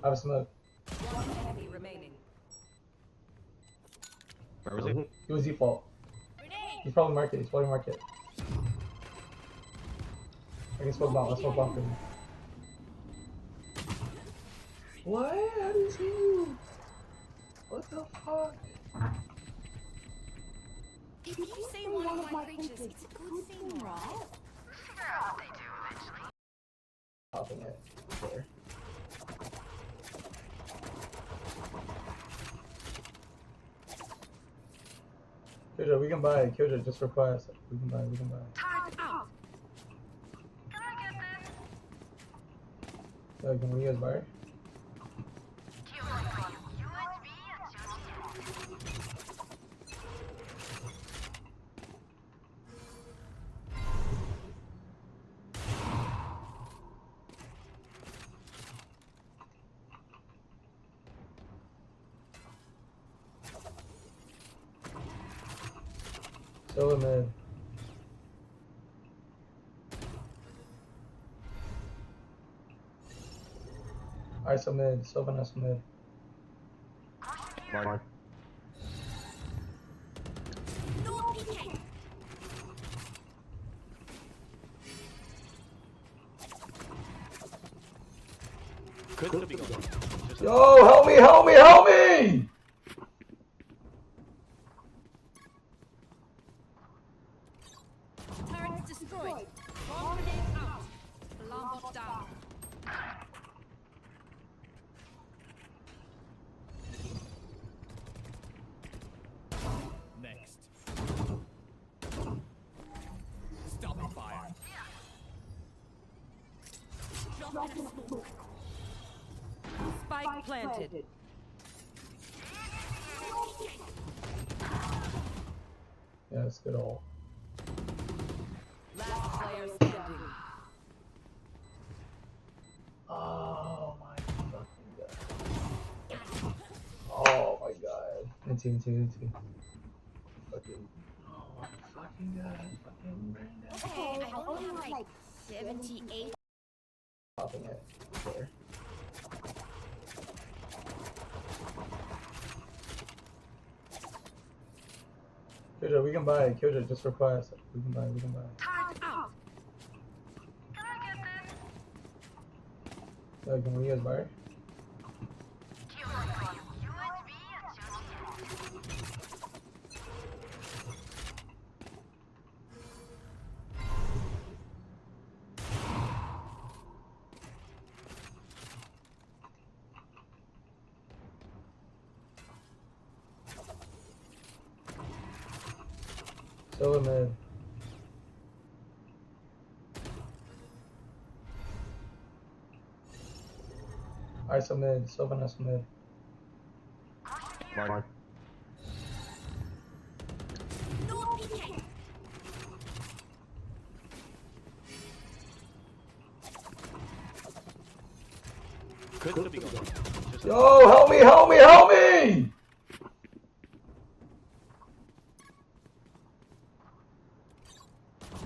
I have a smoke. One enemy remaining. Where was he? He was default. He's probably market. He's probably market. I can smoke bomb. Let's smoke bomb for him. What? How did he see you? What the fuck? If you say one of my creatures, it's a good thing, right? Popping it. There. Killjoy, we can buy. Killjoy, just request. We can buy. We can buy. Turret out. So can we use buy? Solo mid. ISO mid. Sylvanas mid. Mark. Could still be going. Yo, help me, help me, help me! Turret destroyed. Bomb grenade out. Alarm bot down. Next. Stopping fire. Spike planted. Yeah, it's good all. Last player standing. Oh my fucking god. Oh my god. Into. Fucking. Oh my fucking god. Fucking brain dead. Okay, I only have like 78. Popping it. There. Killjoy, we can buy. Killjoy, just request. We can buy. We can buy. Turret out. So can we use buy? Solo mid. ISO mid. Sylvanas mid. Mark. Could still be going. Yo, help me, help me, help me!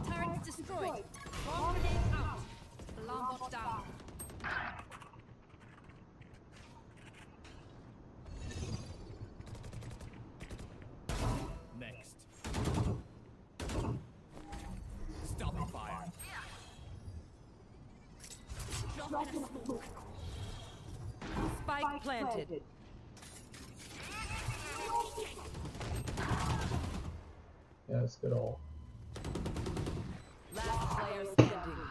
Turret destroyed. Bomb grenade out. Alarm bot down. Next. Stopping fire. Spike planted. Yeah, it's good all. Last player standing.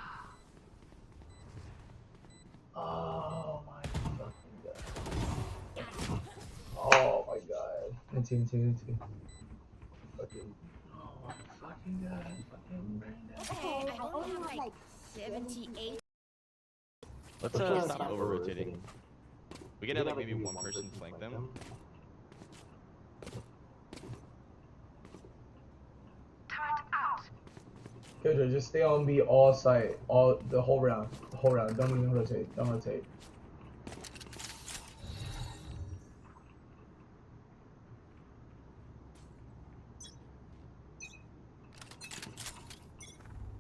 Oh my fucking god. Oh my god. Into. Fucking. Oh my fucking god. Fucking brain dead. Okay, I only have like 78. Let's stop over rotating. We can have like maybe one person flank them. Killjoy, just stay on B all side, all the whole round. The whole round. Don't even rotate. Don't rotate.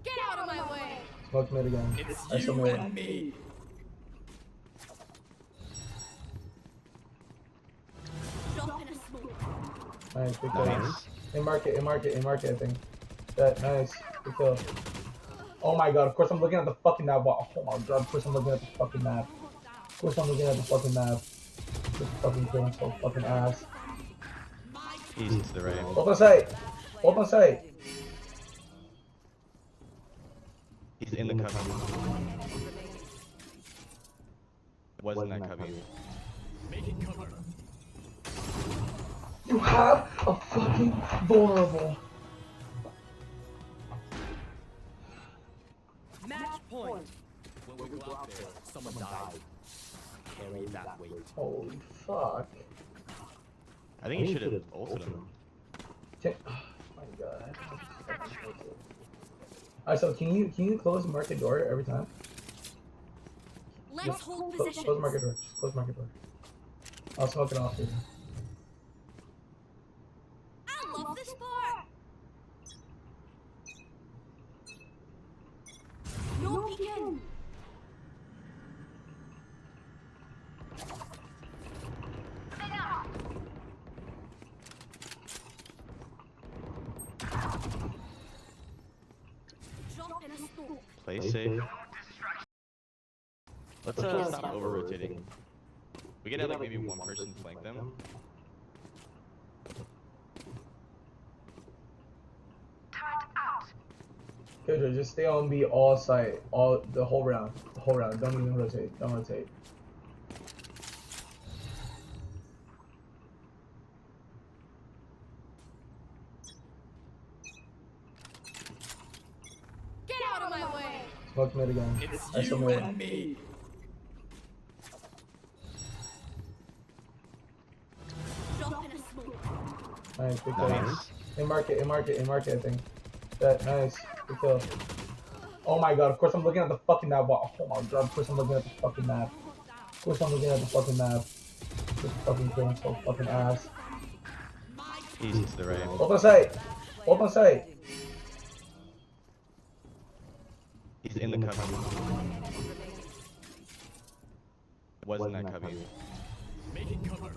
Get out of my way. Smoke mid again. It's ISO you mid. and me. Nice, good kill. Nice. In market, I think. That, nice, good kill. Oh my god, of course I'm looking at the fucking map. Oh my god, of course I'm looking at the fucking map. Of course I'm looking at the fucking map. This fucking killing so fucking ass. Easy to the right. Open sight! Open sight! He's in the cubby. Was in that cubby. Making cover. You have a fucking vulnerable. Match point. When we go out there, someone died. Carry that weight. Holy fuck. I think he should have ulted him. Oh my god. Alright, so can you close the market door every time? Let's hold Close positions. market door. Just close market door. I'll smoke it off, dude. I love this part. No peeking. Drop in a smoke. Play safe. Let's stop over rotating. We can have like maybe one person flank them. Jojo, just stay on B all side, the whole round. The whole round. Don't even rotate. Don't rotate. Get out of my way. Smoke mid again. It's I still you mid. and me. Drop in a smoke. Nice, good kill. Nice. In market, I think. That, nice, good kill. Oh my god, of course I'm looking at the fucking map. Oh my god, of course I'm looking at the fucking map. Of course I'm looking at the fucking map. This fucking killing so fucking ass. Easy to the right. Open sight! Open sight! He's in the cubby. Was in that cubby. Making cover.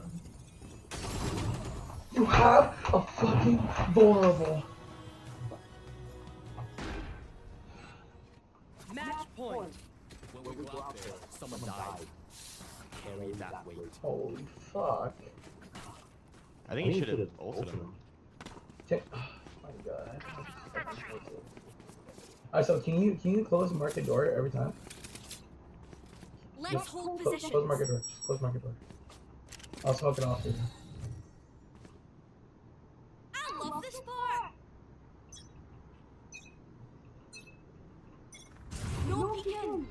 You have a fucking vulnerable. Match point. When we go out there, someone died. Carry that weight. Holy fuck. I think he should have ulted him. Oh my god. Alright, so can you close the market door every time? Let's hold Close positions. market door. Just close market door. I'll smoke it off, dude. I love this part. No peeking.